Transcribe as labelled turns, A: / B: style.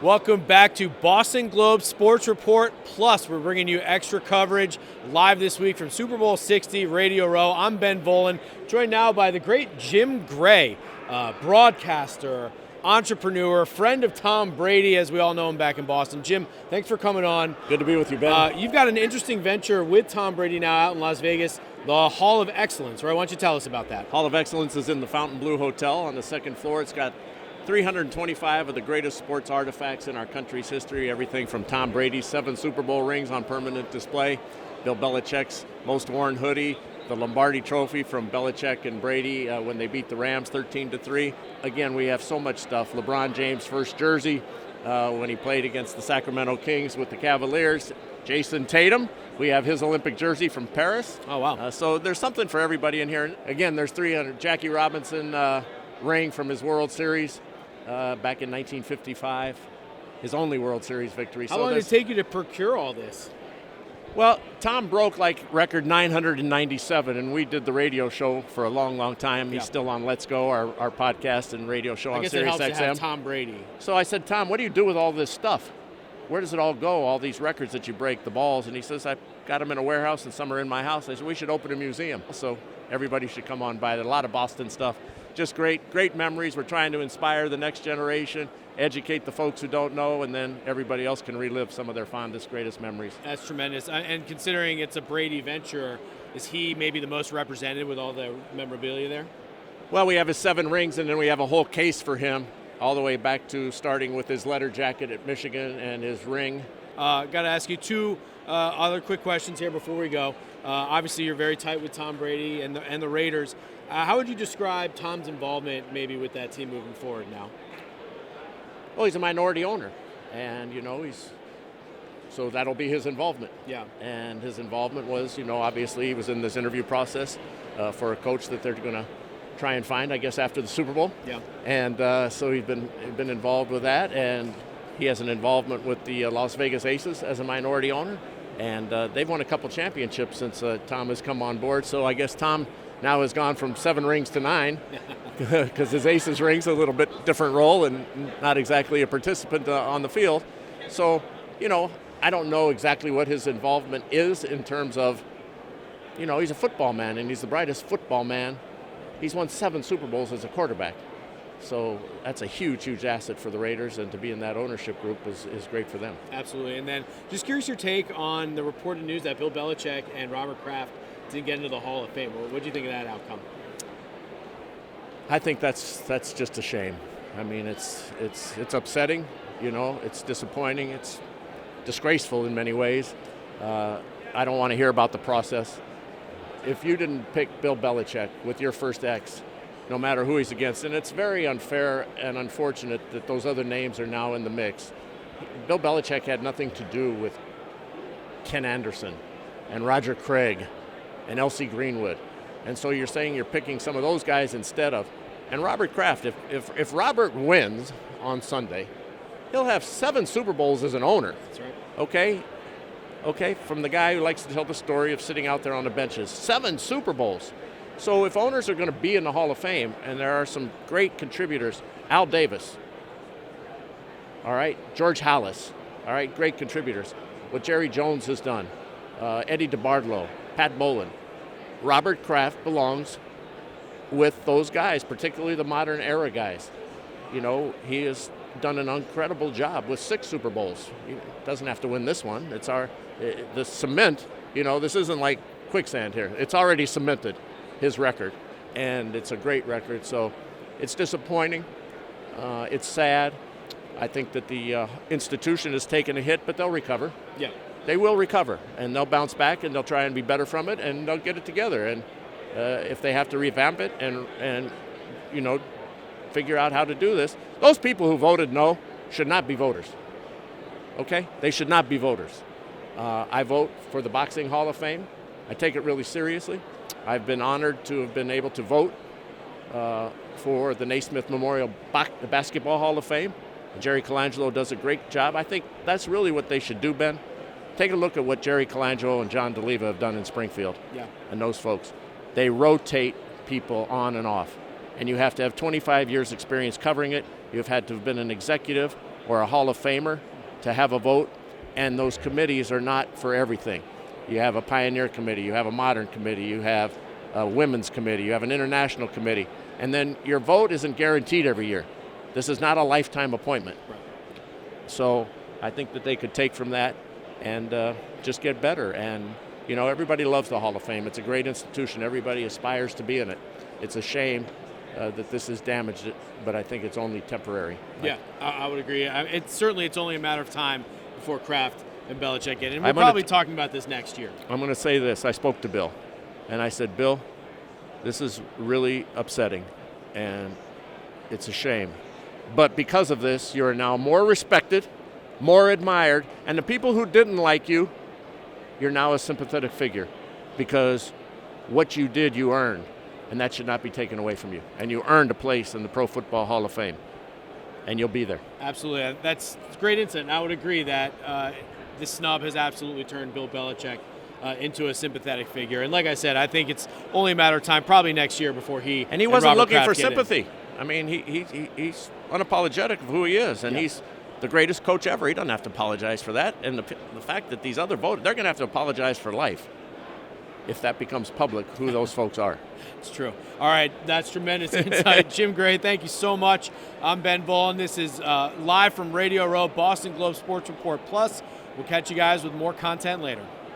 A: Welcome back to Boston Globe Sports Report Plus. We're bringing you extra coverage live this week from Super Bowl 60 Radio Row. I'm Ben Volin, joined now by the great Jim Gray, broadcaster, entrepreneur, friend of Tom Brady, as we all know him back in Boston. Jim, thanks for coming on.
B: Good to be with you, Ben.
A: You've got an interesting venture with Tom Brady now out in Las Vegas, the Hall of Excellence, right? Why don't you tell us about that?
B: Hall of Excellence is in the Fontainebleau Hotel on the second floor. It's got 325 of the greatest sports artifacts in our country's history, everything from Tom Brady's 7 Super Bowl rings on permanent display, Bill Belichick's most worn hoodie, the Lombardi Trophy from Belichick and Brady when they beat the Rams 13-3. Again, we have so much stuff. LeBron James' first jersey when he played against the Sacramento Kings with the Cavaliers. Jason Tatum, we have his Olympic jersey from Paris.
A: Oh, wow.
B: So there's something for everybody in here. Again, there's 300. Jackie Robinson ring from his World Series back in 1955, his only World Series victory.
A: How long did it take you to procure all this?
B: Well, Tom broke record 997, and we did the radio show for a long, long time. He's still on Let's Go, our podcast and radio show on Sirius XM.
A: I guess it helps to have Tom Brady.
B: So I said, Tom, what do you do with all this stuff? Where does it all go, all these records that you break, the balls? And he says, I got them in a warehouse and some are in my house. I said, we should open a museum. So everybody should come on by. A lot of Boston stuff. Just great memories. We're trying to inspire the next generation, educate the folks who don't know, and then everybody else can relive some of their fondest, greatest memories.
A: That's tremendous. And considering it's a Brady venture, is he maybe the most represented with all the memorabilia there?
B: Well, we have his 7 rings, and then we have a whole case for him, all the way back to starting with his letter jacket at Michigan and his ring.
A: Got to ask you 2 other quick questions here before we go. Obviously, you're very tight with Tom Brady and the Raiders. How would you describe Tom's involvement maybe with that team moving forward now?
B: Well, he's a minority owner, and, so that'll be his involvement.
A: Yeah.
B: And his involvement was, obviously he was in this interview process for a coach that they're going to try and find, I guess, after the Super Bowl.
A: Yeah.
B: And so he's been involved with that, and he has an involvement with the Las Vegas Aces as a minority owner. And they've won a couple championships since Tom has come on board. So I guess Tom now has gone from 7 rings to 9 because his Aces ring's a little bit different role and not exactly a participant on the field. So, I don't know exactly what his involvement is in terms of, he's a football man and he's the brightest football man. He's won 7 Super Bowls as a quarterback. So that's a huge, huge asset for the Raiders, and to be in that ownership group is great for them.
A: Absolutely. And then just curious your take on the reported news that Bill Belichick and Robert Kraft didn't get into the Hall of Fame. What do you think of that outcome?
B: I think that's just a shame. I mean, it's upsetting, it's disappointing, it's disgraceful in many ways. I don't want to hear about the process. If you didn't pick Bill Belichick with your first X, no matter who he's against, and it's very unfair and unfortunate that those other names are now in the mix. Bill Belichick had nothing to do with Ken Anderson and Roger Craig and L.C. Greenwood. And so you're saying you're picking some of those guys instead of. And Robert Kraft, if Robert wins on Sunday, he'll have 7 Super Bowls as an owner.
A: That's right.
B: Okay, from the guy who likes to tell the story of sitting out there on the benches. 7 Super Bowls. So if owners are going to be in the Hall of Fame, and there are some great contributors, Al Davis, all right, George Halas, all right, great contributors. What Jerry Jones has done, Eddie DeBartolo, Pat Bolin, Robert Kraft belongs with those guys, particularly the modern era guys. He has done an incredible job with 6 Super Bowls. He doesn't have to win this one. It's the cement, this isn't like quicksand here. It's already cemented, his record, and it's a great record. So it's disappointing. It's sad. I think that the institution has taken a hit, but they'll recover.
A: Yeah.
B: They will recover, and they'll bounce back, and they'll try and be better from it, and they'll get it together. And if they have to revamp it and figure out how to do this, those people who voted no should not be voters. Okay? They should not be voters. I vote for the Boxing Hall of Fame. I take it really seriously. I've been honored to have been able to vote for the Naismith Memorial Basketball Hall of Fame. Jerry Colangelo does a great job. I think that's really what they should do, Ben. Take a look at what Jerry Colangelo and John DeLeva have done in Springfield.
A: Yeah.
B: And those folks. They rotate people on and off. And you have to have 25 years experience covering it. You've had to have been an executive. or a Hall of Famer to have a vote, and those committees are not for everything. You have a Pioneer Committee, you have a Modern Committee, you have a Women's Committee, you have an International Committee, and then your vote isn't guaranteed every year. This is not a lifetime appointment.
A: Right.
B: So I think that they could take from that and just get better. And, you know, everybody loves the Hall of Fame. It's a great institution. Everybody aspires to be in it. It's a shame that this has damaged it, but I think it's only temporary.
A: Yeah, I would agree. It's only a matter of time before Kraft and Belichick get in. And we're probably talking about this next year.
B: I'm going to say this. I spoke to Bill, and I said, Bill, this is really upsetting, and it's a shame. But because of this, you are now more respected, more admired, and the people who didn't like you, you're now a sympathetic figure because what you did, you earned, and that should not be taken away from you. And you earned a place in the Pro Football Hall of Fame, and you'll be there.
A: Absolutely. That's a great insight. I would agree that this snub has absolutely turned Bill Belichick into a sympathetic figure. And like I said, I think it's only a matter of time, probably next year, before he
B: and he wasn't
A: Robert
B: looking
A: Kraft
B: for
A: get
B: sympathy.
A: in.
B: I mean, he's unapologetic of who he is, and he's the greatest coach ever. He doesn't have to apologize for that. And the fact that these other voters, they're going to have to apologize for life if that becomes public, who those folks are.
A: It's true. All right, that's tremendous insight. Jim Gray, thank you so much. I'm Ben Volin. This is live from Radio Row, Boston Globe Sports Report Plus. We'll catch you guys with more content later.